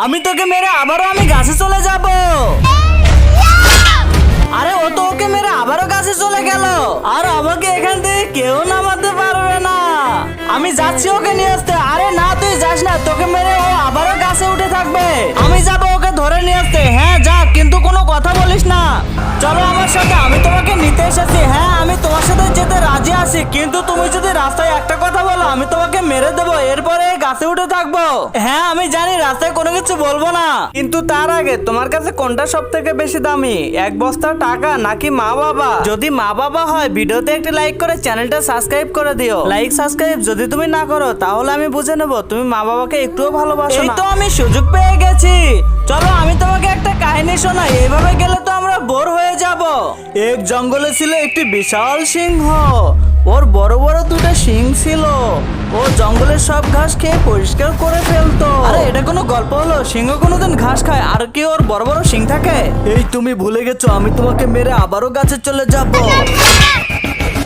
আমি তোকে মেরে আবারও আমি গাছে চলে যাব। আরে ও তো ওকে মেরে আবারও গাছে চলে গেল, আর আমাকে এখান থেকে কেউ নামাতে পারবে না। আমি যাচ্ছি ওকে নিয়ে আসতে। আরে না, তুই যাস না, তোকে মেরে ও আবারও গাছে উঠে থাকবে। আমি যাব ওকে ধরে নিয়ে আসতে। হ্যাঁ যা, কিন্তু কোনো কথা বলিস না। চলো আমার সাথে, আমি তোমাকে নিতে এসেছি। হ্যাঁ আমি তোমার সাথে যেতে রাজি আছি, কিন্তু তুমি যদি রাস্তায় একটা কথা বলো আমি তোমাকে মেরে দেবো, এরপরে গাছে উঠে থাকবো। হ্যাঁ আমি জানি রাস্তায় কোনো কিছু বলবো না, কিন্তু তার আগে তোমার কাছে কোনটা সব থেকে বেশি দামি, এক বস্তা টাকা নাকি মা বাবা? যদি মা বাবা হয় ভিডিওতে একটি লাইক করে চ্যানেলটা সাবস্ক্রাইব করে দিও। লাইক সাবস্ক্রাইব যদি তুমি না করো তাহলে আমি বুঝে নেবো তুমি মা বাবাকে একটুও ভালোবাসো না। এই তো আমি সুযোগ পেয়ে গেছি। চলো আমি তোমাকে একটা কাহিনী শোনাই, এইভাবে গেলে তো আমরা বোর হয়ে যাব। এক জঙ্গলে ছিল একটি বিশাল সিংহ। ওর বড় বড় দুটো শিং ছিল। ও জঙ্গলের সব ঘাস খেয়ে পরিষ্কার করে ফেলতো। আরে এটা কোনো গল্প হলো? সিংহ কোনোদিন ঘাস খায়, আর কি ওর বড় বড় শিং থাকে? এই তুমি ভুলে গেছো, আমি তোমাকে মেরে আবারও গাছে চলে যাব।